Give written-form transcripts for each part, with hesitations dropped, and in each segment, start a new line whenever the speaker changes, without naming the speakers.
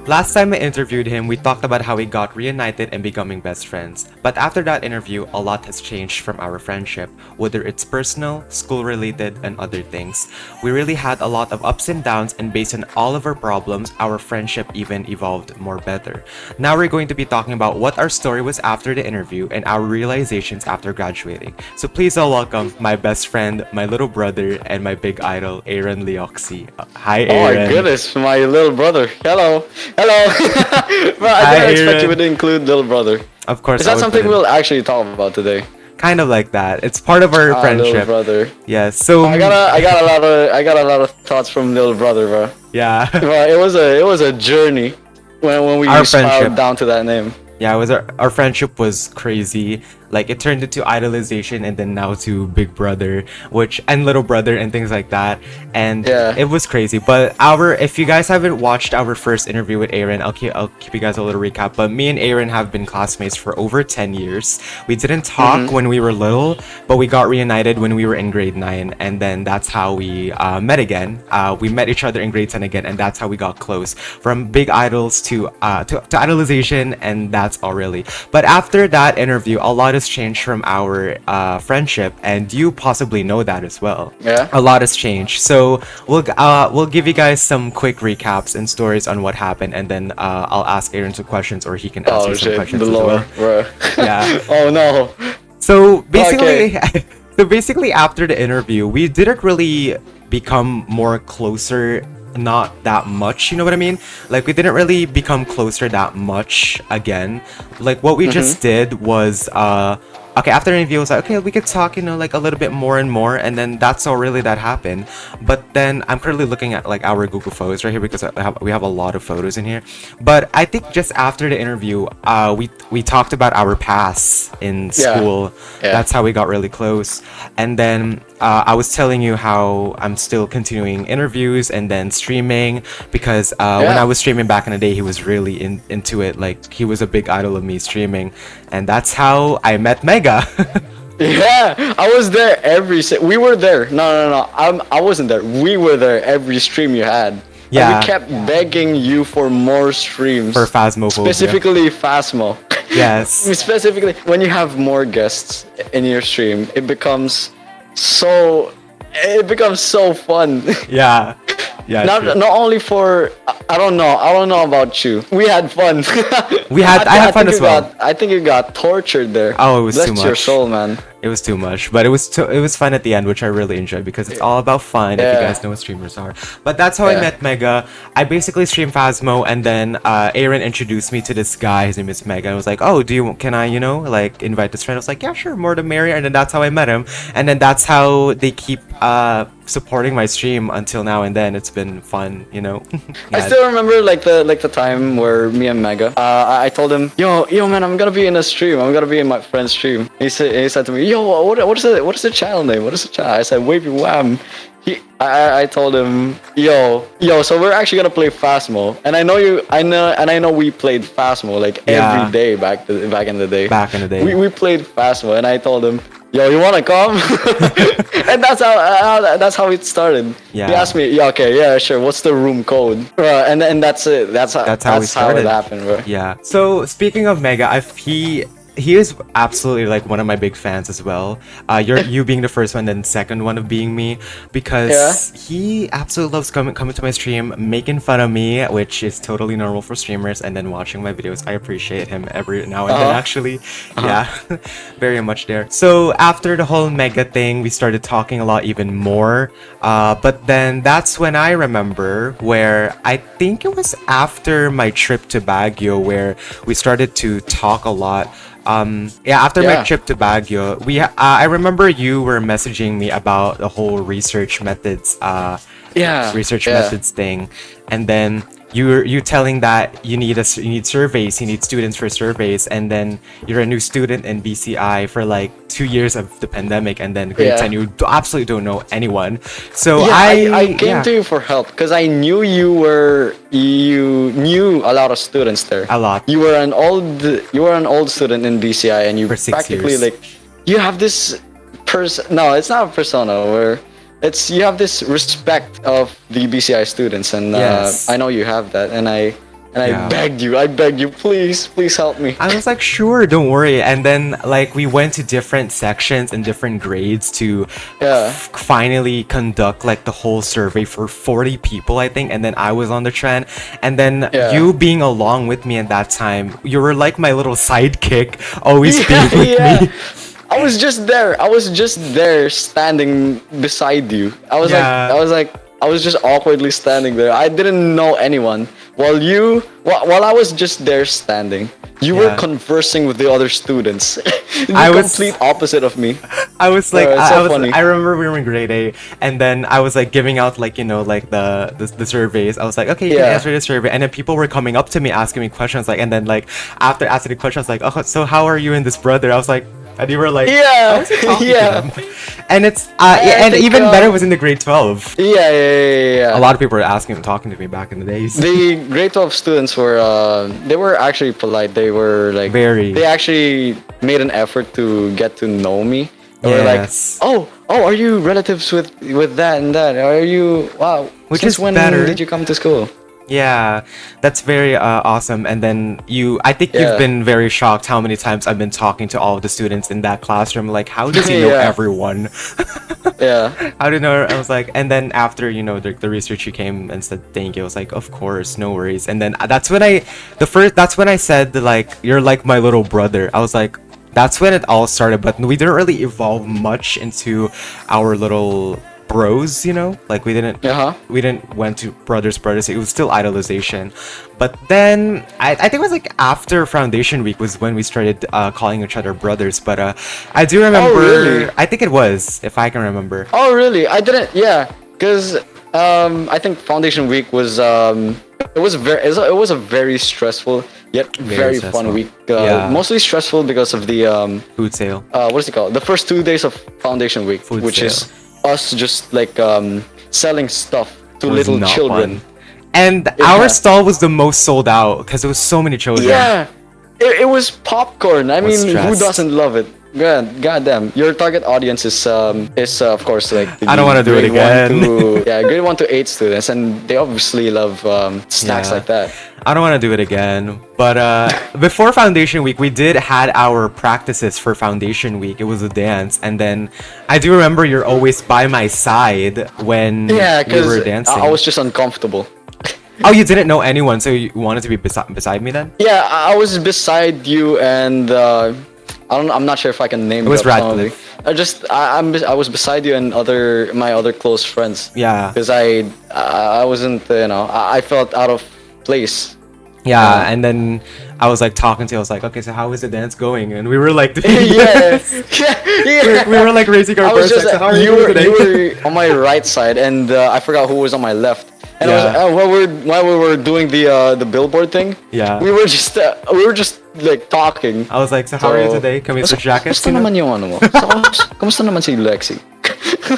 Last time I interviewed him, we talked about how we got reunited and becoming best friends. But after that interview, a lot has changed from our friendship, whether it's personal, school related, and other things. We really had a lot of ups and downs, and based on all of our problems, our friendship even evolved more better. Now we're going to be talking about what our story was after the interview and our realizations after graduating. So please all welcome my best friend, my little brother, and my big idol, Aaron Leoxy. Hi,
Oh my
Aaron.
goodness, my little brother. Hello. Hello. Well, I
Hi,
didn't expect you
Aaron.
to include little brother.
Of course,
Is
I
that
would put
something
in
we'll actually talk about today?
kind of like that. It's part of our
Little
friendship.
brother.
Yes. So
I got a lot of thoughts from little brother, bro.
yeah,
Well, it was a journey when we
our
spiraled
friendship.
down to that name.
Yeah, it was our friendship was crazy. Like it turned into idolization and then now to big brother, which and little brother and things like that. And
Yeah.
it was crazy. But our if you guys haven't watched our first interview with Aaron, I'll keep you guys a little recap. But me and Aaron have been classmates for over 10 years. We didn't talk when we were little, but we got reunited when we were in grade 9, and then that's how we met again. We met each other in grade 10 again, and that's how we got close. From big idols to idolization, and that's all really. But after that interview, a lot has changed from our friendship, and you possibly know that as well.
Yeah.
A lot has changed. So we'll give you guys some quick recaps and stories on what happened, and then I'll ask Aaron some questions, or he can ask
Oh
you some
shit,
questions
the
as
lore,
well.
bro.
Yeah.
Oh no.
So basically, so basically after the interview, we didn't really become more closer, not that much, you know what I mean? Like we didn't really become closer that much again. Like what we just did was okay, after the interview, I was like, okay, we could talk, like a little bit more and more, and then that's all really that happened. But then I'm currently looking at like our Google Photos right here because we have a lot of photos in here. But I think just after the interview, we talked about our past in
Yeah.
school.
Yeah.
That's how we got really close. And then I was telling you how I'm still continuing interviews and then streaming because when I was streaming back in the day, he was really into it. Like he was a big idol of me streaming, and that's how I met Mega.
Yeah, I was there we were there. No. I wasn't there. We were there every stream you had. And
Yeah.
we kept begging you for more streams.
For Phasmophobia.
Specifically Phasmo.
Yes.
Specifically, when you have more guests in your stream, it becomes so fun.
Yeah. Yeah. True.
Not only for I don't know about you. We had fun.
I had fun
think
as well.
I think you got tortured there.
Oh, it was
Bless
too
your
much.
soul, man.
It was too much, but it was fun at the end, which I really enjoyed because it's all about fun. If you
Yeah.
guys know what streamers are, but that's how I
Yeah.
met Mega. I basically streamed Phasmo, and then Aaron introduced me to this guy. His name is Mega. I was like, oh, can I like invite this friend? I was like, yeah, sure, more the merrier. And then that's how I met him, and then that's how they keep supporting my stream until now. And then it's been fun.
I
Yeah.
still remember like the time where me and Mega, I told him, yo man, I'm gonna be in a stream. I'm gonna be in my friend's stream. He said to me, yo, what is the channel name? What is the channel? I said, Wavy Wham. I told him, yo, so we're actually gonna play Phasmo, and I know we played Phasmo like
Yeah.
every day back in the day.
Back in the day.
We played Phasmo, and I told him, yo, you wanna come? And that's how it started.
Yeah.
He asked me, yeah, okay, yeah, sure. What's the room code? And that's it. That's how
we started.
it happened, bro.
Yeah. So speaking of Mega, he is absolutely like one of my big fans as well. You being the first one, then second one of being me, because he absolutely loves coming to my stream, making fun of me, which is totally normal for streamers, and then watching my videos. I appreciate him every now and then, actually. Yeah, very much there. So after the whole Mega thing, we started talking a lot even more. But then that's when I remember where I think it was after my trip to Baguio where we started to talk a lot. After my
Yeah.
trip to Baguio, I remember you were messaging me about the whole research methods thing, and then you telling that you need surveys, you need students for surveys, and then you're a new student in BCI for like 2 years of the pandemic, and then grade
Yeah.
10 you absolutely don't know anyone. So
Yeah, I came to you for help because I knew you knew a lot of students there.
A lot.
You were an old student in BCI, and you
For 6
practically
years.
like you have this no, it's not a persona where you have this respect of the BCI students, and
Yes.
I know you have that, and and
Yeah.
I begged you, please help me.
I was like, sure, don't worry. And then like we went to different sections and different grades to
Yeah.
finally conduct like the whole survey for 40 people, I think. And then I was on the trend. And then
Yeah.
you being along with me at that time, you were like my little sidekick, always being with
Yeah.
me.
I was just there. I was just there, standing beside you.
Yeah.
I was just awkwardly standing there. I didn't know anyone. While I was just there standing, you were
Yeah.
conversing with the other students. The
I was-
complete opposite of me.
I was like,
it's so
I was,
funny.
I remember we were in grade A, and then I was like giving out like like the surveys. I was like, okay, you can
Yeah.
answer this survey, and then people were coming up to me asking me questions, like, and then like after asking the question, I was like, oh, so how are you and this brother? I was like, and you were like,
Yeah,
I was talking
yeah.
to them, and it's
I
and
think,
even better was in the grade 12.
Yeah.
A lot of people were asking and talking to me back in the days.
The grade 12 students were they were actually polite. They were like
Very.
they actually made an effort to get to know me. They were like,
Yes.
oh, are you relatives with that and that? Are you wow?
Which
Since
is
when
better.
did you come to school?
Yeah, that's very awesome. And then I think
Yeah.
you've been very shocked how many times I've been talking to all of the students in that classroom. Like, how does he know
Yeah.
everyone?
Yeah.
How do you know? I was like, and then after the research, you came and said thank you. I was like, of course, no worries. And then that's when that's when I said like you're like my little brother. I was like, that's when it all started. But we didn't really evolve much into our little bros, like we didn't
Uh-huh.
we didn't went to brothers. It was still idolization. But then I think it was like after foundation week was when we started calling each other brothers. But I do remember,
really?
I think it was, if I can remember.
Oh really? I didn't. Yeah, because I think foundation week was it was a very stressful yet very
stressful.
fun week.
Yeah.
Mostly stressful because of the
Food sale.
what is it called? The first 2 days of foundation week,
Food
which
sale.
is us just like selling stuff to
Was
little
not
children.
fun. And
Yeah.
our stall was the most sold out because there was so many children.
Yeah, it was popcorn. I
Was
mean, who
stressed.
doesn't love it? God damn. Your target audience is of course like the
I don't wanna do it
grade 1
again.
to, yeah, grade 1 to 8 students, and they obviously love snacks
Yeah.
like that.
I don't want to do it again. But before foundation week, we did had our practices for foundation week. It was a dance, and then I do remember you're always by my side when
Yeah,
we
because
were dancing.
I was just uncomfortable.
Oh, you didn't know anyone, so you wanted to be beside me then?
Yeah, I was beside you, and I'm not sure if I can name.
It was
drop some of
Radcliffe.
the- I was beside you and my other close friends.
Yeah.
Because I wasn't I felt out of place.
Yeah, and then I was like talking to you. I was like, okay, so how is the dance going? And we were like,
Yeah, yeah.
we were like raising our
I was
breasts.
just
Like, so how are you
you
doing
were
today?
you were on my right side, and I forgot who was on my left. And I was
Yeah.
while we were doing the billboard thing,
Yeah.
we were just like talking.
I was like, so how are you today? Can we switch jackets?
Kamusta naman yung ano mo? Kamusta naman si Lexi?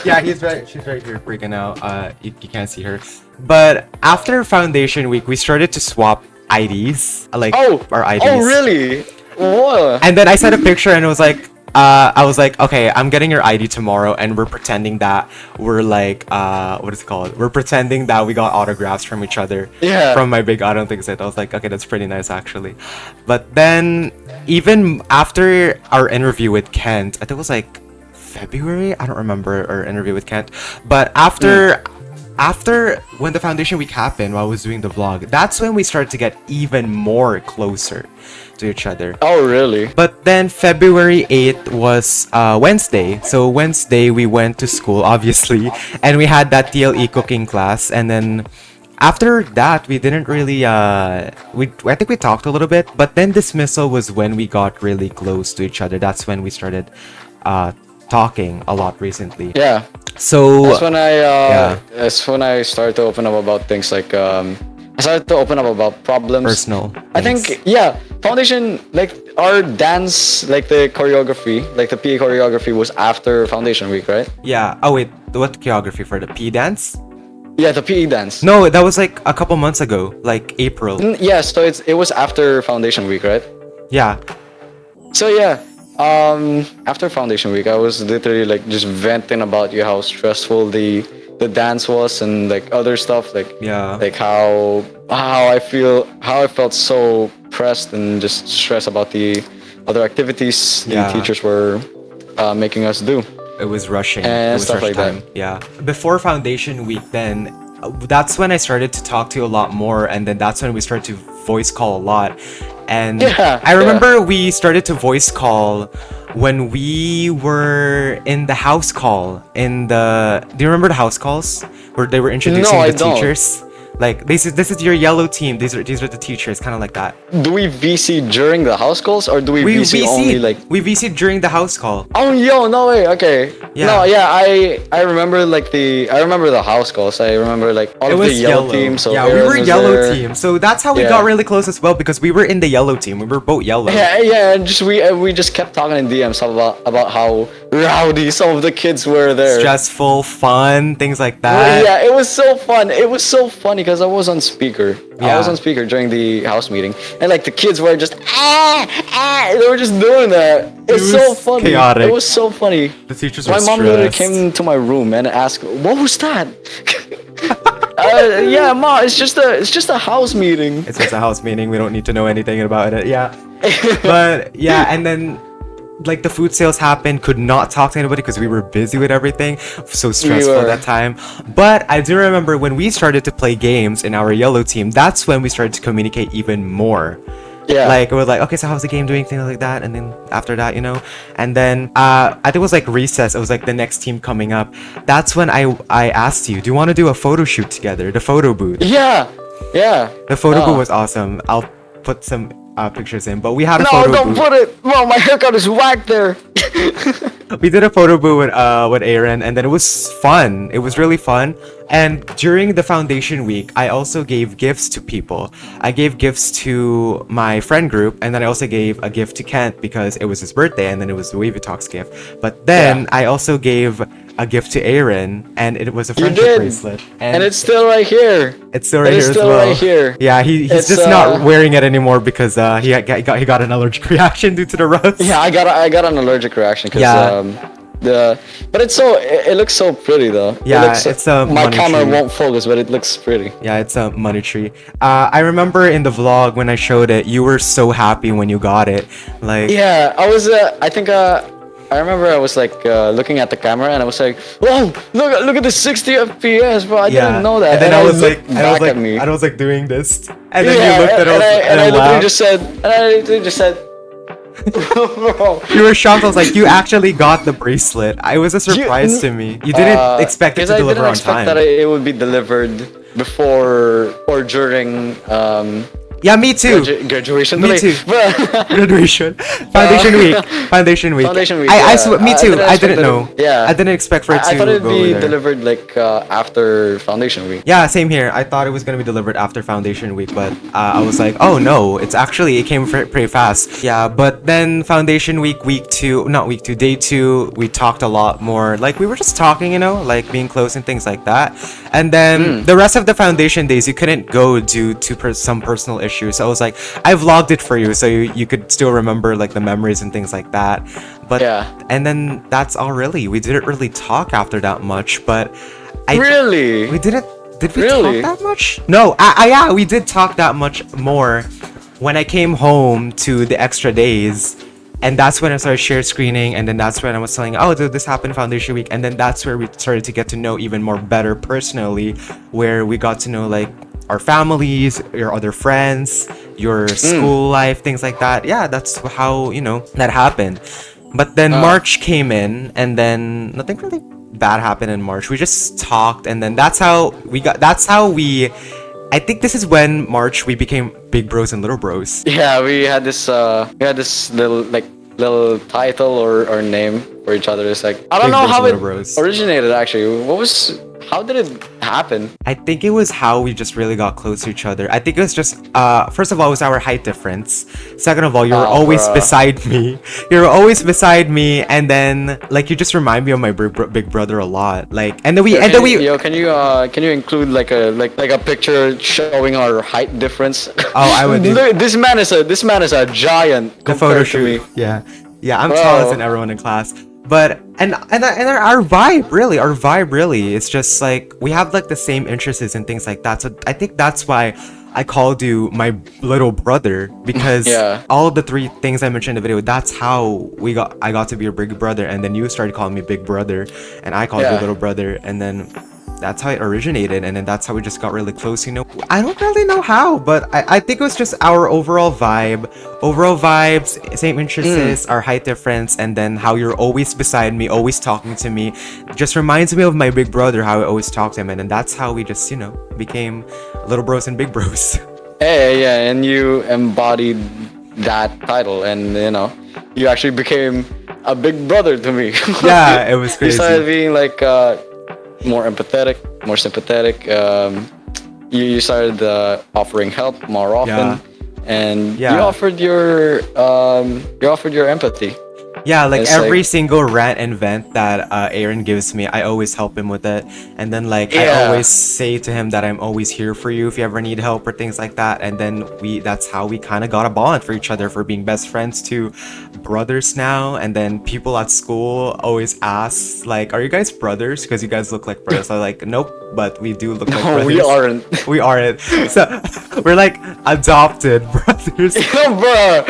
Yeah, she's right here freaking out. You can't see her. But after foundation week, we started to swap IDs, like our IDs.
Oh, really? Whoa.
And then I sent a picture and it was like, I was like, okay, I'm getting your ID tomorrow, and we're pretending that we're like, what is it called? We're pretending that we got autographs from each other.
Yeah.
From my big I don't think so. I was like, okay, that's pretty nice actually. But then even after our interview with Kent, I think it was like February. I don't remember our interview with Kent. But after when the foundation week happened, while I was doing the vlog, that's when we started to get even more closer to each other.
Oh, really?
But then February 8th was Wednesday. So Wednesday we went to school, obviously, and we had that TLE cooking class. And then after that, we didn't really I think we talked a little bit, but then dismissal was when we got really close to each other. That's when we started talking a lot recently.
Yeah.
So
That's when I started to open up about things like I started to open up about problems.
personal.
I
things.
think foundation, like our dance, like the choreography, like the PE choreography was after foundation week, right?
Yeah. Oh wait, what choreography for the P dance?
Yeah, the PE dance.
No, that was like a couple months ago, like April.
Yeah, so it was after foundation week, right?
Yeah.
So yeah, after foundation week, I was literally like just venting about you how stressful the the dance was and like other stuff, like
Yeah.
like how I felt so pressed and just stressed about the other activities the
Yeah.
teachers were making us do.
It was rushing.
And
It was
stuff
rush
like that.
time. Yeah. Before foundation week, then that's when I started to talk to you a lot more, and then that's when we started to voice call a lot. And
Yeah,
I remember we started to voice call when we were in the house call in the. Do you remember the house calls where they were introducing
I
the
don't.
teachers? Like this is your yellow team. These are the teachers, kind of like that.
Do we VC during the house calls or do we VC only like?
We VC during the house call.
Oh yo, no way. Okay.
Yeah.
No, yeah, I remember like I remember the house calls. I remember like all
It
of
was
the yellow team. So
yeah, we
Aaron
were
was
yellow
there.
team. So that's how we
Yeah.
got really close as well because we were in the yellow team. We were both yellow.
Yeah, yeah, and just we just kept talking in DMs about how rowdy some of the kids were there.
Stressful, fun, things like
Well,
that.
yeah, it was so fun. It was so funny because I was on speaker. I was
Yeah.
on speaker during the house meeting, and like the kids were just they were just doing that. It's so
was
funny.
chaotic.
It was so funny.
The teachers
My
were
mom literally
stressed.
came to my room and asked, "What was that?" Yeah, ma, it's just a house meeting.
It's just a house meeting. We don't need to know anything about it. Yeah. But yeah, and then like the food sales happened, could not talk to anybody because we were busy with everything. So stressful
were.
that time. But I do remember when we started to play games in our yellow team, that's when we started to communicate even more.
Yeah.
Like we're like, okay, so how's the game doing, things like that, and then after that, you know, and then I think it was like recess. It was like the next team coming up. That's when I asked you, do you want to do a photo shoot together? The photo booth.
Yeah. Yeah.
The photo
Oh.
booth was awesome. I'll put some pictures in, but we had a
No,
photo
don't
booth.
put it. No, my haircut is whack there.
We did a photo booth with Aaron, and then it was fun. It was really fun. And during the foundation week, I also gave gifts to people. I gave gifts to my friend group, and then I also gave a gift to Kent because it was his birthday, and then it was the WavyTalks gift. But then
Yeah.
I also gave a gift to Aaron, and it was a
You
friendship
did.
bracelet.
And it's still right here.
It's still right
It
here
is
as
still
well.
right here.
Yeah, he's
It's,
just not wearing it anymore because he got an allergic reaction due to the rust.
Yeah, I got an allergic reaction because
Yeah.
but it looks so pretty though.
Yeah,
it looks,
it's a
my
money
camera
tree.
won't focus, but it looks pretty.
Yeah, it's a money tree. I remember in the vlog when I showed it, you were so happy when you got it. Like,
Yeah, I was. I think. I remember I was like looking at the camera and I was like, "Whoa! Look at the 60 FPS, bro! I didn't know that."
And then I was
looked
like,
back at me.
I was like doing this, and then
Yeah,
you looked at us
and I literally
laughed.
just said, bro.
You were shocked. I was like, you actually got the bracelet. It was a surprise to me. You didn't expect it to deliver
I
on
didn't expect
time.
that it would be delivered before or during
Yeah, me too.
graduation.
Me
day.
too.
But-
Graduation, foundation week, foundation week.
Foundation week,
I
yeah.
swear, me
I
too.
didn't
I
expect
didn't
that
know.
yeah.
I didn't expect for it to
I thought it'd
go
be
there.
delivered like after foundation week.
Yeah, same here. I thought it was gonna be delivered after foundation week, but I was like, oh no, it came pretty fast. Yeah, but then foundation week, day two, we talked a lot more. Like we were just talking, you know, like being close and things like that. And then the rest of the foundation days, you couldn't go due to some personal issues. So I was like, I vlogged it for you, so you could still remember like the memories and things like that. But
Yeah.
and then that's all really. We didn't really talk after that much, but
Really?
we didn't. Did we
Really?
talk that much? No, yeah, we did talk that much more when I came home to the extra days, and that's when I started share screening, and then that's when I was telling, oh, dude, this happened foundation week, and then that's where we started to get to know even more better personally, where we got to know like our families, your other friends, your school life, things like that. Yeah, that's how that happened. But then March came in, and then nothing really bad happened in March. We just talked, and then that's how we I think this is when March we became big bros and little bros.
Yeah, we had this little title or name for each other. It's like I don't
Big
know
Bros
how
and
it
Little Bros.
originated actually. How did it happen?
I think it was how we just really got close to each other. I think it was just first of all, it was our height difference. Second of all, you were always
bruh.
beside me. You were always beside me, and then like you just remind me of my big brother a lot. Like, and then we
Can you include like a picture showing our height difference?
Oh, I would do-
Look, this man is a giant.
the photo
compared to me.
shoot. Yeah, I'm
Bro.
tallest than everyone in class. But our vibe really, it's just like we have like the same interests and things like that. So I think that's why I called you my little brother, because
Yeah.
all of the three things I mentioned in the video, that's how I got to be your big brother, and then you started calling me big brother, and I called you
Yeah.
little brother, and then that's how it originated, and then that's how we just got really close, you know. I don't really know how, but I think it was just our overall vibes, same interests, our height difference, and then how you're always beside me, always talking to me, just reminds me of my big brother, how I always talk to him, and then that's how we just, you know, became little bros and big bros.
Yeah, and you embodied that title, and you know, you actually became a big brother to me.
Yeah, it was
You started
crazy.
being like more empathetic, more sympathetic. You started offering help more often,
Yeah.
and
Yeah.
you offered your empathy.
Yeah, like
It's
every
like,
single rant and vent that Aaron gives me, I always help him with it. And then like I
yeah,
always say to him that I'm always here for you if you ever need help or things like that. And then that's how we kind of got a bond for each other, for being best friends to brothers now. And then people at school always ask like, "Are you guys brothers? Because you guys look like brothers." I'm like, "Nope, but we do look like
no,
brothers."
we aren't.
We aren't. So we're like adopted brothers.
Bro.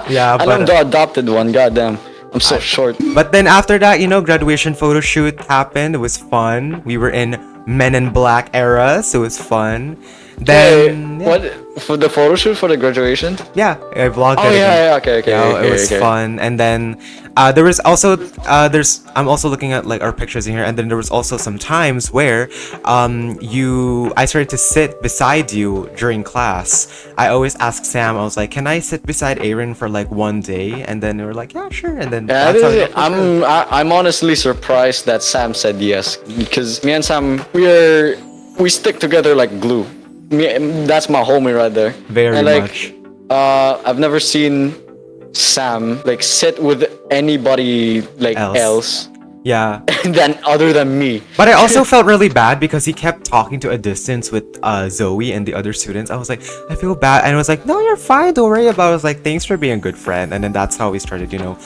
Yeah,
And I'm
but
the adopted one. Goddamn, I'm so short.
But then after that, you know, graduation photo shoot happened. It was fun. We were in Men in Black era, so it was fun.
Hey,
Then yeah,
what for the photo shoot for the graduation?
yeah, I vlogged
Oh
it again.
yeah, yeah, okay,
Yeah, it
okay,
was
okay.
fun. And then there was also I'm also looking at like our pictures in here, and then there was also some times where I started to sit beside you during class. I always asked Sam, I was like, "Can I sit beside Aaron for like one day?" And then they were like, "Yeah, sure." And then
Yeah,
that's how we got close friends.
I'm honestly surprised that Sam said yes, because me and Sam we stick together like glue. That's my homie right there.
Very
And like,
much.
I've never seen Sam like sit with anybody like else
Yeah.
than other than me.
But I also felt really bad because he kept talking to a distance with Zoe and the other students. I was like, I feel bad. And I was like, no, you're fine. Don't worry about it. I was like, thanks for being a good friend. And then that's how we started, you know,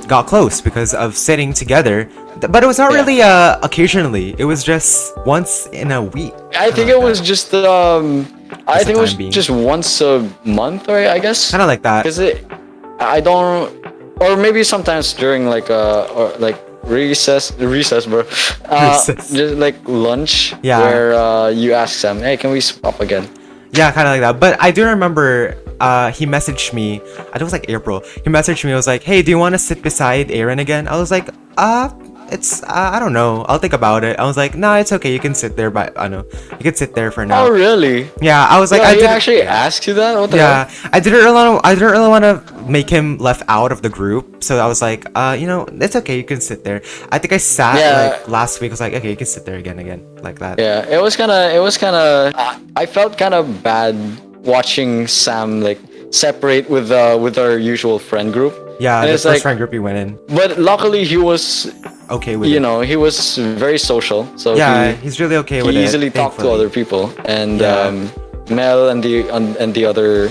got close because of sitting together. But it was not
Yeah.
really occasionally. It was just once in a week.
I think it was just I
Just
think
the
it was
time being.
just once a month, or I guess.
Kind of like that.
Cause I don't, or maybe sometimes during like or like recess, bro.
Recess.
Just like lunch,
Yeah.
where you ask Sam, hey, can we swap again?
Yeah, kind of like that. But I do remember he messaged me. I think it was like April. He messaged me. I was like, "Hey, do you want to sit beside Aaron again?" I was like, it's I don't know. I'll think about it." I was like, "Nah, it's okay. You can sit there, but I know you can sit there for now."
Oh really?
Yeah, I was like,
Yeah,
I
he
didn't.
actually asked you that? What the
Yeah,
hell?
I didn't really want to make him left out of the group. So I was like, you know, it's okay. You can sit there. I think I sat
Yeah.
like last week. I was like, okay, you can sit there again, like that.
Yeah, it was kind of. I felt kind of bad watching Sam like separate with our usual friend group.
Yeah,
And
the
it's
first
like,
friend group you went in.
but luckily he was,
Okay with
you
it.
know, he was very social, so
Yeah, he's really okay with
he
it.
easily talked to
thankfully.
other people, and
Yeah.
Mel and the other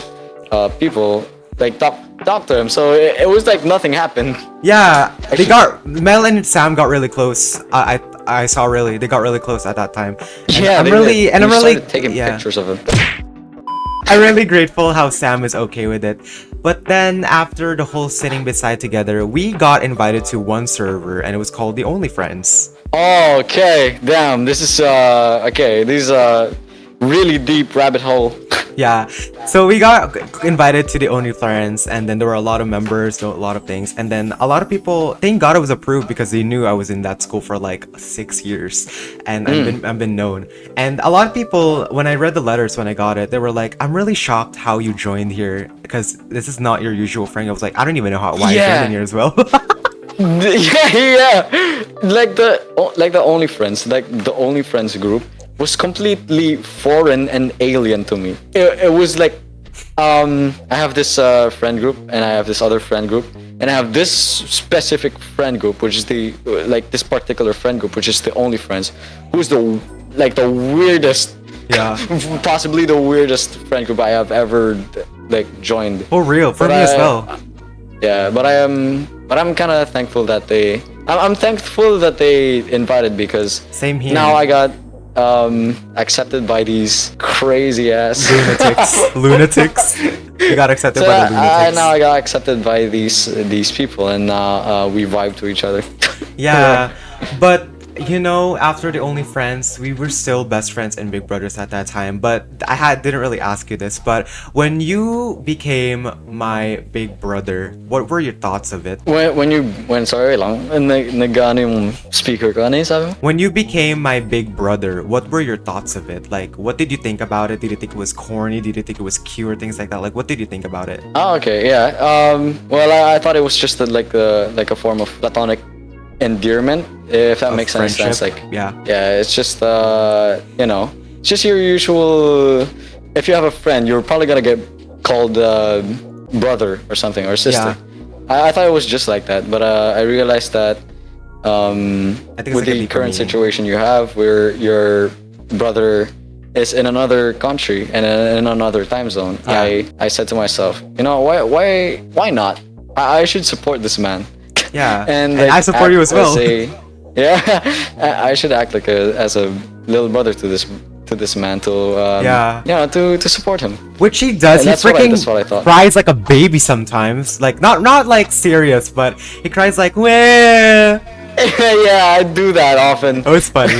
people like talk to him. So it was like nothing happened.
Yeah, Mel and Sam got really close. I saw really they got really close at that time. And
Yeah,
I'm really
I'm
really
taking
yeah.
pictures of him.
I'm really grateful how Sam is okay with it. But then after the whole sitting beside together, we got invited to one server and it was called the Only Friends.
Oh, okay. Damn, this is okay. These really deep rabbit hole.
Yeah. So we got invited to the Only Friends, and then there were a lot of members, a lot of things, and then a lot of people. Thank God it was approved because they knew I was in that school for like 6 years, and I've been known. And a lot of people, when I read the letters when I got it, they were like, "I'm really shocked how you joined here because this is not your usual friend." I was like, "I don't even know why I joined in here as well."
Yeah. Like the Only Friends, like the Only Friends group was completely foreign and alien to me. It was like, I have this friend group, and I have this other friend group, and I have this specific friend group, which is this particular friend group, which is the Only Friends, who's the weirdest,
Yeah.
possibly the weirdest friend group I have ever like joined.
For real, for
But
me as well.
Yeah, but I'm kind of thankful that they I'm thankful that they invited because
Same here.
now I got accepted by these crazy ass
Lunatics. You got accepted
So
by the lunatics.
now I got accepted by these people, and we vibe to each other.
Yeah, but you know, after the Only Friends, we were still best friends and big brothers at that time. But didn't really ask you this, but when you became my big brother, what were your thoughts of it?
When sorry lang, nag-ano yung speaker ko, ano yung sabi mo?
When you became my big brother, what were your thoughts of it? Like, what did you think about it? Did you think it was corny? Did you think it was cute or things like that? Like, what did you think about it?
Oh, okay, yeah. Well, I thought it was just like a form of platonic endearment, if that
Of
makes sense.
friendship?
That's like,
Yeah.
it's just you know, it's just your usual. If you have a friend, you're probably gonna get called brother or something or sister. I thought it was just like that, but I realized that
I think it's
with
like a
the
deeper
current
meaning.
situation you have, where your brother is in another country and in another time zone,
Yeah.
I said to myself, you know, why not? I should support this man.
Yeah.
And
I support you as well.
Yeah, I should act like as a little brother to this man to to support him.
Which he does.
And
He
that's what I thought.
cries like a baby sometimes. Like not like serious, but he cries like wah.
Yeah, I do that often.
Oh, it's funny.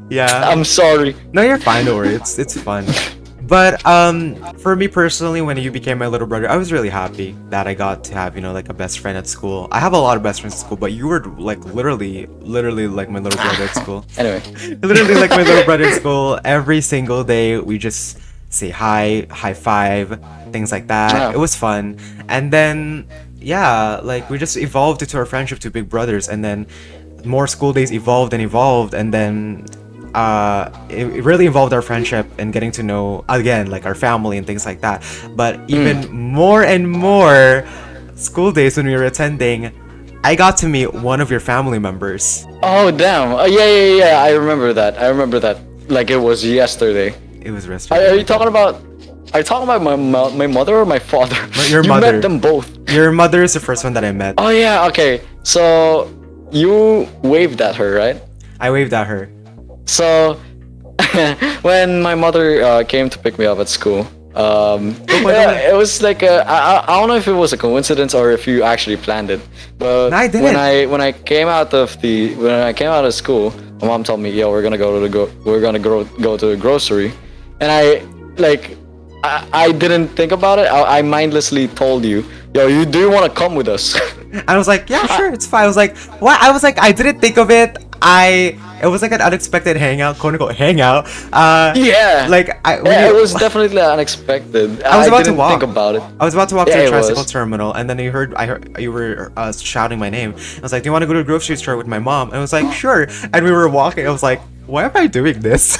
Yeah.
I'm sorry.
No, you're fine. Don't worry. It's fun. But for me personally, when you became my little brother, I was really happy that I got to have like a best friend at school. I have a lot of best friends at school, but you were like literally like my little brother at school.
Anyway,
Literally like my little brother at school. Every single day, we just say hi, high five, things like that.
Yeah.
It was fun. And then yeah, like we just evolved into our friendship to big brothers, and then more school days evolved, and then it really involved our friendship and getting to know again like our family and things like that. But even more and more school days when we were attending, I got to meet one of your family members.
oh damn, yeah. I remember that. Like it was yesterday.
It was
Are
restaurant.
you talking about? Are you talking about my mother or my father?
Your
You
mother.
met them both.
Your mother is the first one that I met.
Oh yeah, okay. So you waved at her, right?
I waved at her.
So when my mother came to pick me up at school, it was like I don't know if it was a coincidence or if you actually planned it. But
No, I didn't.
when I came out of school, my mom told me, "Yo, we're gonna go to the grocery," and I didn't think about it. I mindlessly told you, "Yo, do you want to come with us?"
I was like, yeah, sure, it's fine. I was like, what? I was like, I didn't think of it. It was like an unexpected hangout, quote unquote hangout.
Yeah.
Like
It was definitely unexpected.
I was about to
didn't
walk.
think about it.
I was about to walk
Yeah,
to the
it
tricycle
was.
terminal, and then I heard you were shouting my name. I was like, "Do you want to go to the grocery store with my mom?" And I was like, "Sure." And we were walking. I was like, "Why am I doing this?"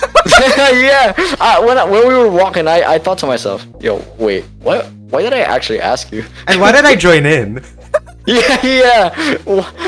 Yeah. When we were walking, I thought to myself, "Yo, wait, what? Why did I actually ask you?"
And why did I join in?
Yeah.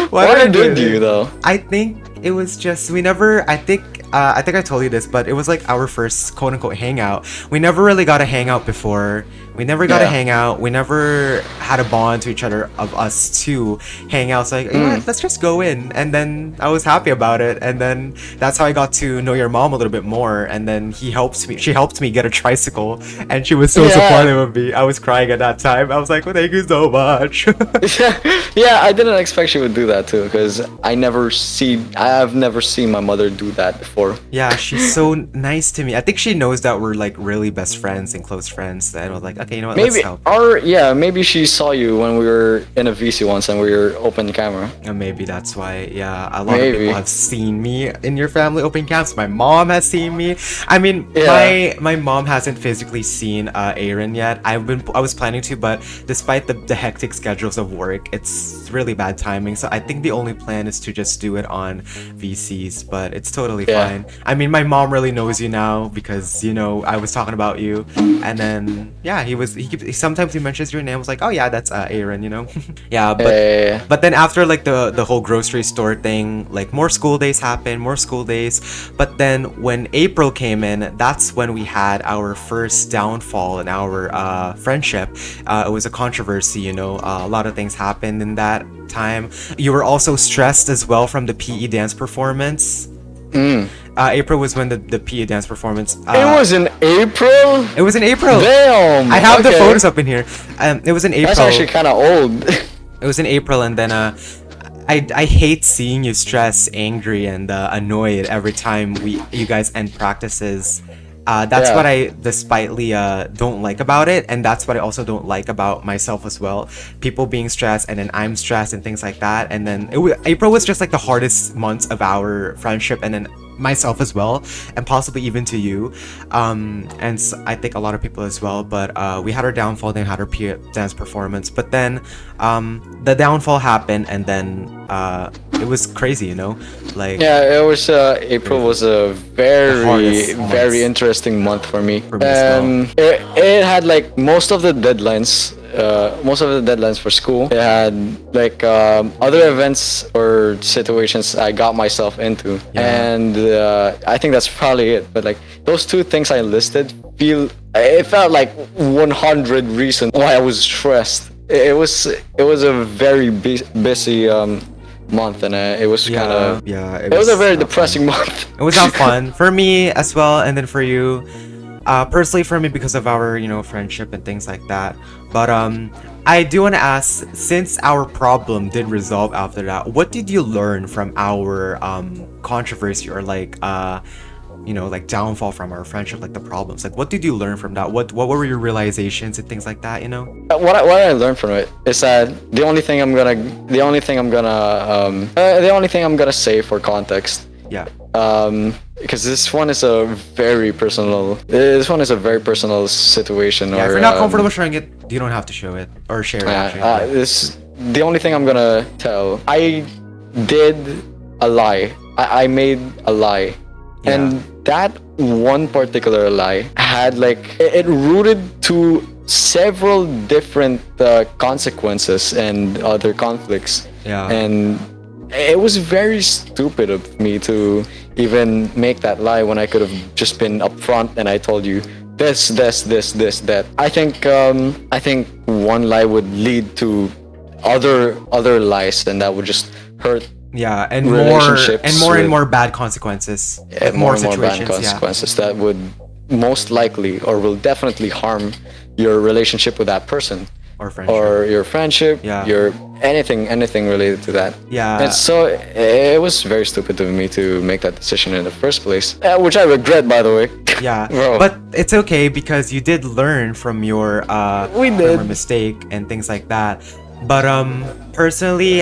What
did I
did
do
you
it?
though? I
I think it was just we never. I think I told you this, but it was like our first quote unquote hangout. We never really got to hang out before. We never got to
Yeah.
hang out. We never had a bond to each other of us to hang out. So like, you know what, let's just go in. And then I was happy about it. And then that's how I got to know your mom a little bit more. And then she helped me get a tricycle, and she was so
Yeah.
supportive of me. I was crying at that time. I was like, well, thank you so much.
Yeah, I didn't expect she would do that too, because I have never seen my mother do that before.
Yeah, she's so nice to me. I think she knows that we're like really best friends and close friends. And I was like, okay, you know what? Let's
Maybe,
help.
or yeah, maybe she saw you when we were in a VC once and we were open camera.
And maybe that's why. Yeah, a lot of
Maybe.
people have seen me in your family open camps. My mom has seen me. I mean,
Yeah.
my mom hasn't physically seen Aaron yet. I was planning to, but despite the hectic schedules of work, it's really bad timing. So I think the only plan is to just do it on VCs. But it's totally
Yeah.
fine. I mean, my mom really knows you now because I was talking about you, and then yeah, sometimes he mentions your name. I was like, oh yeah, that's Aaron. Yeah, but.
Yeah.
But then after like the whole grocery store thing, like more school days happened, more school days. But then when April came in, that's when we had our first downfall in our friendship. It was a controversy, a lot of things happened in that. that time. You were also stressed as well from the PE dance performance. April was when the PE dance performance.
It was in April?
It was in April.
Damn!
I have the
okay.
photos up in here. It was in April.
That's actually kind of old.
It was in April, and then I hate seeing you stressed, angry, and annoyed every time you guys end practices. That's
Yeah.
what I despitely don't like about it, and that's what I also don't like about myself as well. People being stressed, and then I'm stressed, and things like that. And then April was just like the hardest months of our friendship, and then myself as well, and possibly even to you, I think a lot of people as well. But we had our downfall, then had our dance performance. But then the downfall happened, and then it was crazy, you know, like
Yeah, it was April was a very
hardest months.
very interesting month for me.
For me as well.
It had like most of the deadlines. Most of the deadlines for school. It had like other events or situations I got myself into, and I think that's probably it. But like those two things I listed, it felt like 100 reasons why I was stressed. It was a very busy month, and it was kind of it was a very depressing month.
It was not fun for me as well, and then for you. Personally for me, because of our friendship and things like that. But I do want to ask, since our problem did resolve after that, what did you learn from our controversy, or like like downfall from our friendship, like the problems? Like, what did you learn from that? What were your realizations and things like that?
What I learned from it is that the only thing I'm gonna say for context.
Yeah.
Because this one is a very personal situation.
Yeah,
or,
if you're not comfortable showing it, you don't have to show it or share it. Actually.
The only thing I'm gonna tell. I did a lie. I made a lie, and that one particular lie had like it rooted to several different consequences and other conflicts.
Yeah.
And it was very stupid of me to even make that lie when I could have just been upfront and I told you this, that. I think one lie would lead to other lies, and that would just hurt.
Yeah, and
relationships
more bad consequences.
Yeah, more bad consequences that would most likely or will definitely harm your relationship with that person. Or your friendship, your anything related to that.
Yeah.
And so it was very stupid of me to make that decision in the first place, which I regret, by the way.
Yeah.
Bro.
But it's okay, because you did learn from your from your mistake and things like that. But personally,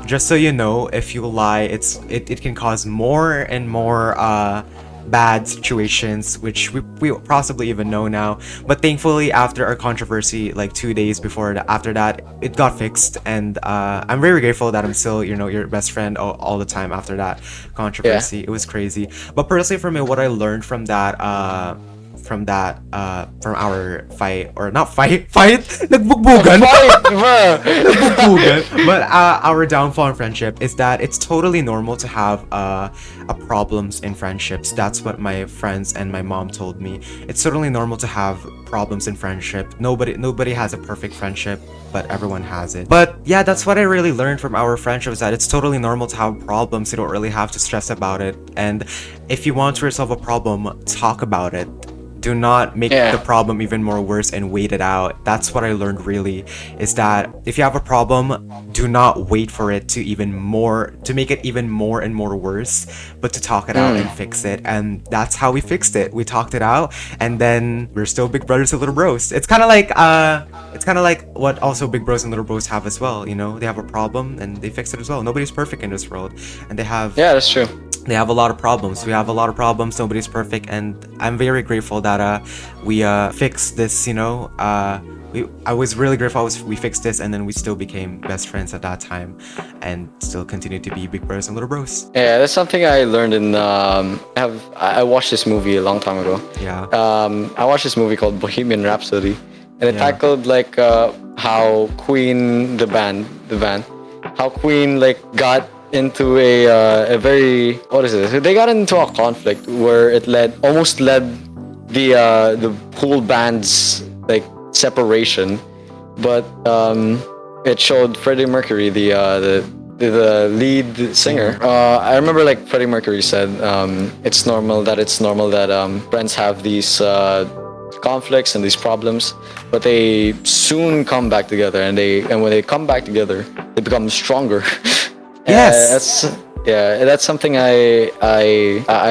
just so you know, if you lie, it can cause more and more bad situations, which we possibly even know now. But thankfully, after our controversy, like 2 days after that, it got fixed, and I'm very grateful that I'm still your best friend all the time after that controversy. It was crazy. But personally for me, what I learned from our fight, or not fight nagbugbugan. Nagbugbugan. But our downfall in friendship is that it's totally normal to have problems in friendships. That's what my friends and my mom told me. It's totally normal to have problems in friendship. Nobody has a perfect friendship, but everyone has it. But yeah, that's what I really learned from our friendship, is that it's totally normal to have problems. You don't really have to stress about it, and if you want to resolve a problem, talk about it. Do not make the problem even more worse and wait it out. That's what I learned, really, is that if you have a problem, do not wait for it to make it even more and more worse, but to talk it out and fix it. And that's how we fixed it. We talked it out, and then we're still big brothers and little bros. It's kind of like what also big bros and little bros have as well. They have a problem and they fix it as well. Nobody's perfect in this world, and they have
that's true.
They have a lot of problems. We have a lot of problems. Nobody's perfect, and I'm very grateful that we fixed this. I was really grateful we fixed this, and then we still became best friends at that time, and still continue to be big brothers and little bros.
Yeah, that's something I learned in. I watched this movie a long time ago.
Yeah.
I watched this movie called Bohemian Rhapsody, and it tackled like how Queen, the band, how Queen like got into a very, what is it? They got into a conflict where it almost led the whole band's like separation, but it showed Freddie Mercury, the lead singer. I remember like Freddie Mercury said, it's normal that friends have these conflicts and these problems, but they soon come back together, and when they come back together, they become stronger.
Yes.
That's something I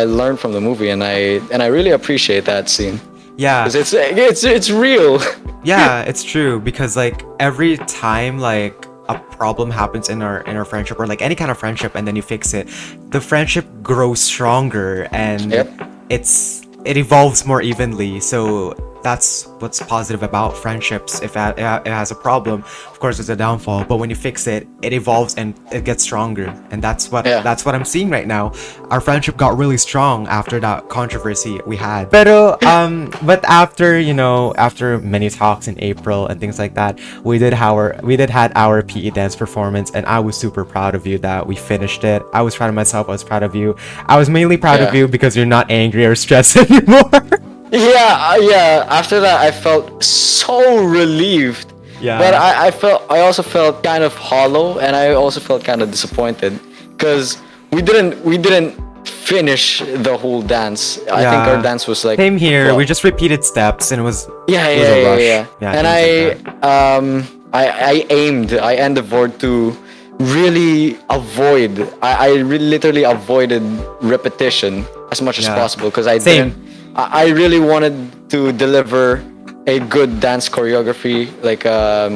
learned from the movie, and I really appreciate that scene.
Yeah.
'Cause it's real.
Yeah, it's true because like every time like a problem happens in our friendship or like any kind of friendship and then you fix it, the friendship grows stronger and
Yep.
it evolves more evenly. So that's what's positive about friendships. If it has a problem, of course there's a downfall, but when you fix it, it evolves and it gets stronger. And that's what I'm seeing right now. Our friendship got really strong after that controversy we had. But after, after many talks in April and things like that, we did had our PE dance performance, and I was super proud of you that we finished it. I was proud of myself. I was proud of you. I was mainly proud of you because you're not angry or stressed anymore.
Yeah. After that, I felt so relieved.
Yeah.
But I also felt kind of hollow, and I also felt kind of disappointed because we didn't finish the whole dance. I think our dance was like
same here.
well,
We just repeated steps, and it was
yeah. And I endeavored to really avoid. I really literally avoided repetition as much as possible because I really wanted to deliver a good dance choreography, like a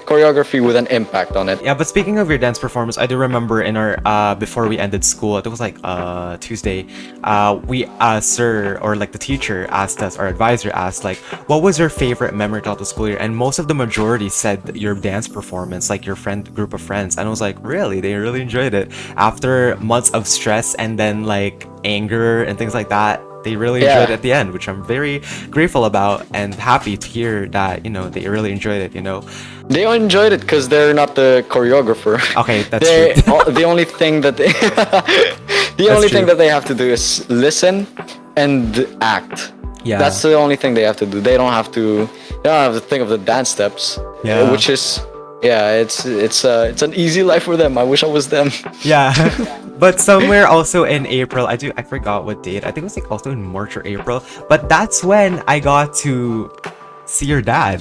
choreography with an impact on it.
Yeah, but speaking of your dance performance, I do remember in our before we ended school, it was like Tuesday, we sir or like the teacher asked us, our advisor asked like, what was your favorite memory throughout the school year? And most of the majority said your dance performance, like your group of friends. And I was like, really? They really enjoyed it after months of stress and then like anger and things like that. They really enjoyed it at the end, which I'm very grateful about and happy to hear that, they really enjoyed it,
They enjoyed it because they're not the choreographer.
Okay, that's true.
The only thing that they thing that they have to do is listen and act.
Yeah.
That's the only thing they have to do. They don't have to think of the dance steps.
Yeah.
Which is it's an easy life for them. I wish I was them.
Yeah. But somewhere also in April, I forgot what date. I think it was like also in March or April. But that's when I got to see your dad.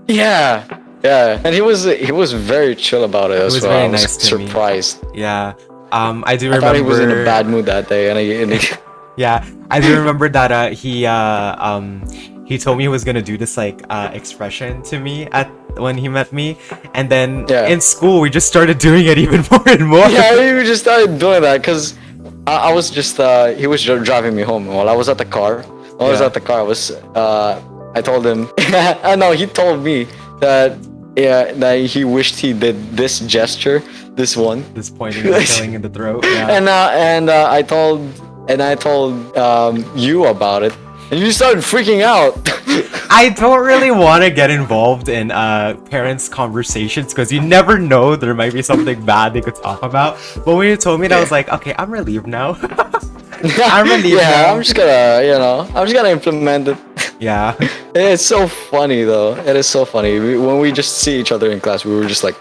Yeah. And he was very chill about it as well.
Very
I was
nice to me.
surprised.
Yeah. I do remember.
I thought he was in a bad mood that day, and he
Yeah, I do remember that he told me he was gonna do this like expression to me when he met me, and then in school we just started doing it even more and more.
Yeah, we just started doing that because I was just he was driving me home while I was at the car. I told him. No, he told me that he wished he did this gesture, this
pointing and killing in the throat. Yeah.
And I told you about it. And you started freaking out.
I don't really want to get involved in parents' conversations because you never know, there might be something bad they could talk about. But when you told me that, I was like, okay, I'm relieved now. I'm relieved now.
I'm just gonna implement it.
Yeah.
It's so funny though. It is so funny. When we just see each other in class, we were just like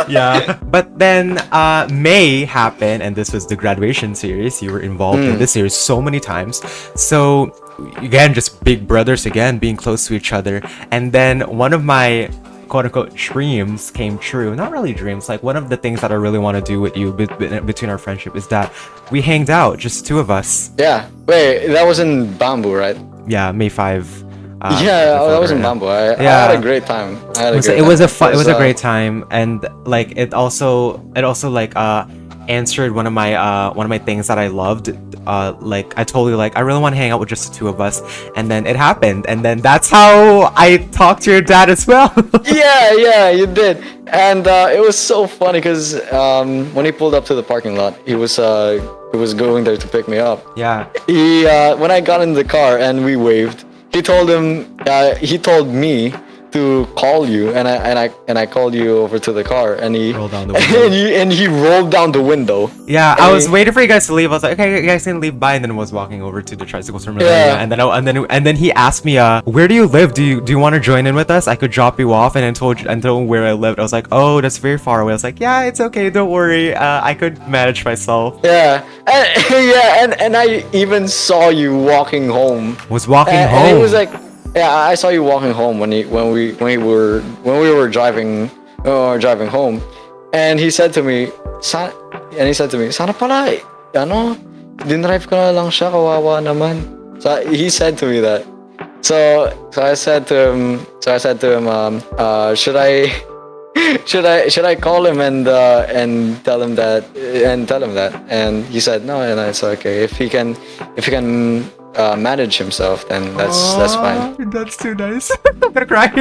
yeah. But then May happened, and this was the graduation series. You were involved in this series so many times. So again, just big brothers again, being close to each other. And then one of my quote-unquote dreams came true. Not really dreams, like one of the things that I really want to do with you between our friendship is that we hanged out, just two of us.
Yeah. Wait, that was in Bamboo, right?
Yeah, May 5.
That was in Bamboo. I had a great time.
It was a great time, and like it also like answered one of my things that I loved. Like I told you, like I really want to hang out with just the two of us, and then it happened, and then that's how I talked to your dad as well.
yeah, you did, and it was so funny because when he pulled up to the parking lot, he was going there to pick me up.
Yeah.
When I got in the car and we waved, he told me to call you, and I called you over to the car, and he
Rolled down the window.
and he rolled down the window.
Yeah,
And
I was
he-
waiting for you guys to leave. I was like, okay, you guys can leave. Bye. And then I was walking over to the tricycle terminal area,
Yeah.
and then he asked me, where do you live? Do you want to join in with us? I could drop you off. And then told him where I lived. I was like, oh, that's very far away. I was like, yeah, it's okay. Don't worry. I could manage myself.
Yeah, and yeah, and I even saw you walking home.
Was walking home.
And he was like, yeah, I saw you walking home when we were driving home, and he said to me, sana pala, ano, dinrive ko na lang siya, kawawa naman. So he said to me that. So I said to him, should I should I call him and tell him that, and he said no, and I said okay, if he can manage himself, then that's fine.
That's too nice. I'm gonna cry.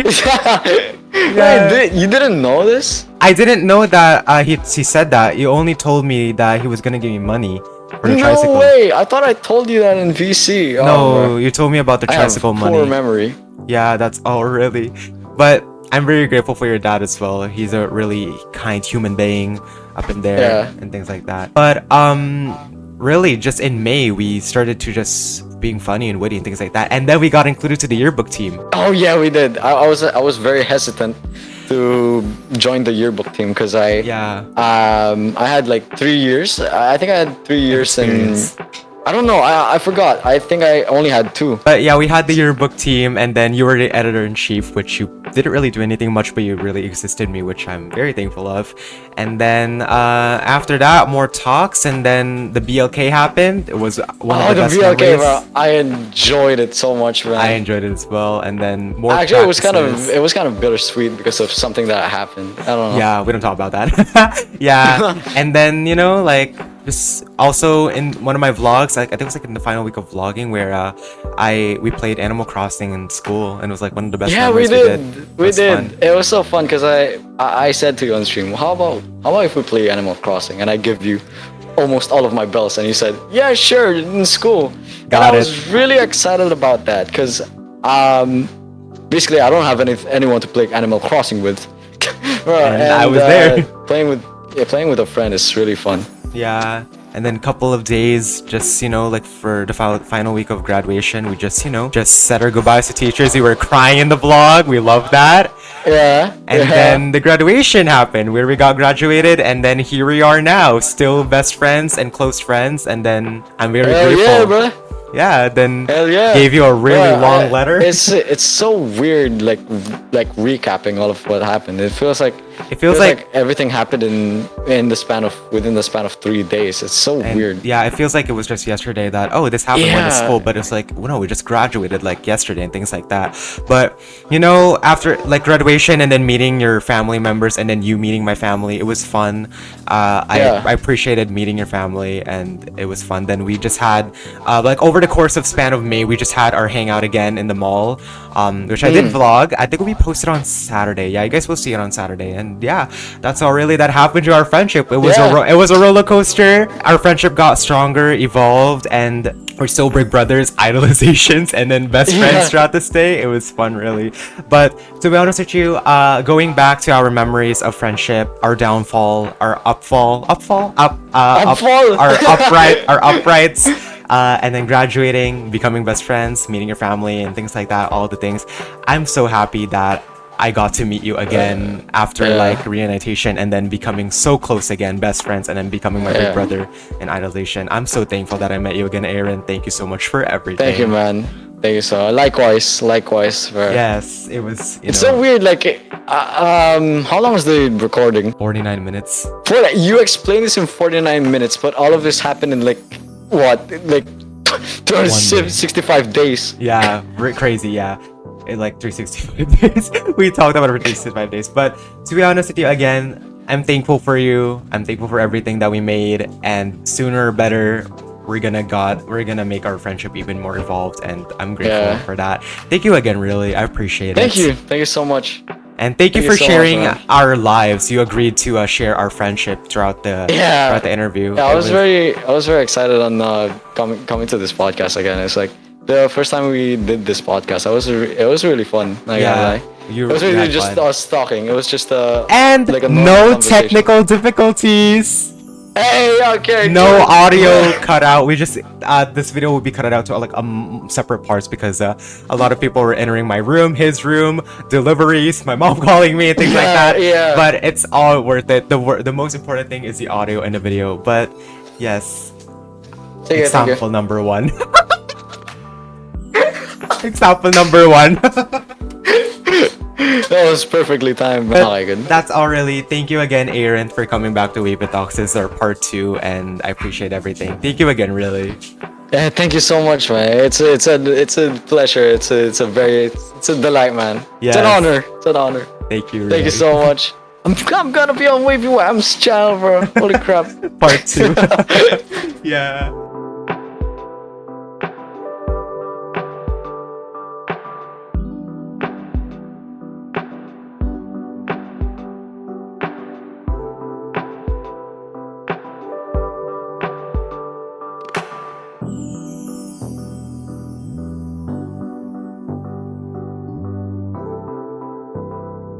Wait, you didn't know this?
I didn't know that he said that. You only told me that he was gonna give me money for the tricycle.
No way! I thought I told you that in VC. Oh,
No,
bro.
you told me about the
I have
tricycle
poor
money.
memory.
Yeah, that's all really. But I'm very grateful for your dad as well. He's a really kind human being up in there
Yeah.
and things like that. But really just in May we started to just being funny and witty and things like that. And then we got included to the yearbook team.
Oh yeah, we did. I was very hesitant to join the yearbook team because I had like 3 years. I think I had 3 years in.
Experience.
I don't know. I forgot. I think I only had 2.
But yeah, we had the yearbook team, and then you were the editor-in-chief, which you didn't really do anything much, but you really assisted me, which I'm very thankful of. And then after that, more talks, and then the BLK happened. It was one of the best
BLK,
memories.
bro. I enjoyed it so much, man.
I enjoyed it as well, and then more.
Actually, it was
practices.
kind of bittersweet because of something that happened. I don't know.
Yeah, we don't talk about that. Yeah, and then like just also in one of my vlogs, like I think it was like in the final week of vlogging where we played Animal Crossing in school, and it was like one of the best
Yeah, we
memories
did.
We did. It was fun.
It was so fun because I said to you on stream, how about if we play Animal Crossing and I give you almost all of my bells, and you said, yeah, sure, in school.
Got
and I
it.
was really excited about that because basically I don't have anyone to play Animal Crossing with.
And I was there.
Playing with a friend is really fun.
Yeah, and then couple of days, just like for the final week of graduation, we just said our goodbyes to teachers. We were crying in the vlog. We love that.
Yeah.
And then the graduation happened, where we got graduated, and then here we are now, still best friends and close friends. And then I'm very grateful.
Yeah, bro.
Yeah, then
Hell yeah.
gave you a really
Bro,
long letter.
It's so weird, like recapping all of what happened. It feels like everything happened within the span of 3 days. It's so
And
weird.
yeah, it feels like it was just yesterday that this happened when it's
Yeah.
school, but it's like no, we just graduated like yesterday and things like that. But after like graduation and then meeting your family members and then you meeting my family, it was fun. I appreciated meeting your family and it was fun. Then we just had like over the course of span of May, we just had our hangout again in the mall, which I did vlog. I think we posted on Saturday. Yeah, you guys will see it on Saturday. And yeah, that's all really that happened to our friendship. It was it was a roller coaster. Our friendship got stronger, evolved, and we're still big brothers, idolizations, and then best friends throughout this day. It was fun, really. But to be honest with you, going back to our memories of friendship, our downfall, our upfall, our uprights. And then graduating, becoming best friends, meeting your family, and things like that, all the things. I'm so happy that I got to meet you again after like reunitation and then becoming so close again, best friends, and then becoming my big brother in idolization. I'm so thankful that I met you again, Aaron. Thank you so much for everything.
Thank you, man. Thank you so. Likewise. Bro.
Yes, it was.
It's so weird. Like, how long was the recording?
49 minutes.
You explained this in 49 minutes, but all of this happened in like what? Like 265 days.
Yeah, crazy. Yeah. In like 365 days. We talked about it for 365 days. But to be honest with you, again, I'm thankful for you. I'm thankful for everything that we made. And sooner or better, we're gonna make our friendship even more evolved. And I'm grateful for that. Thank you again, really. I appreciate
Thank
it.
Thank you so much.
And thank you for
so
sharing
much, man.
our lives. You agreed to share our friendship throughout the interview.
Yeah, I was very excited on coming to this podcast again. It's like the first time we did this podcast. It was really fun. Not gonna lie.
You,
It was
you
really
had
just
fun.
us talking. It was just
And
like a normal
no
conversation.
technical difficulties.
Hey, okay.
No
good.
audio cut out. We just this video will be cut out to like separate parts because a lot of people were entering my room, his room, deliveries, my mom calling me and things like that.
Yeah.
But it's all worth it. The most important thing is the audio and the video. But yes,
Thank you.
example number one. Example number one.
That was perfectly timed.
But
Oh my god.
that's all really. Thank you again, Aaron, for coming back to WavyTalks. This is our part 2, and I appreciate everything. Thank you again, really.
Yeah, thank you so much, man. It's a pleasure. It's a delight, man. It's an
Yes.
honor. It's an honor.
Thank you.
Thank you
really.
so much. I'm gonna be on Wavy Wham's channel, bro. Holy crap.
Part 2. Yeah.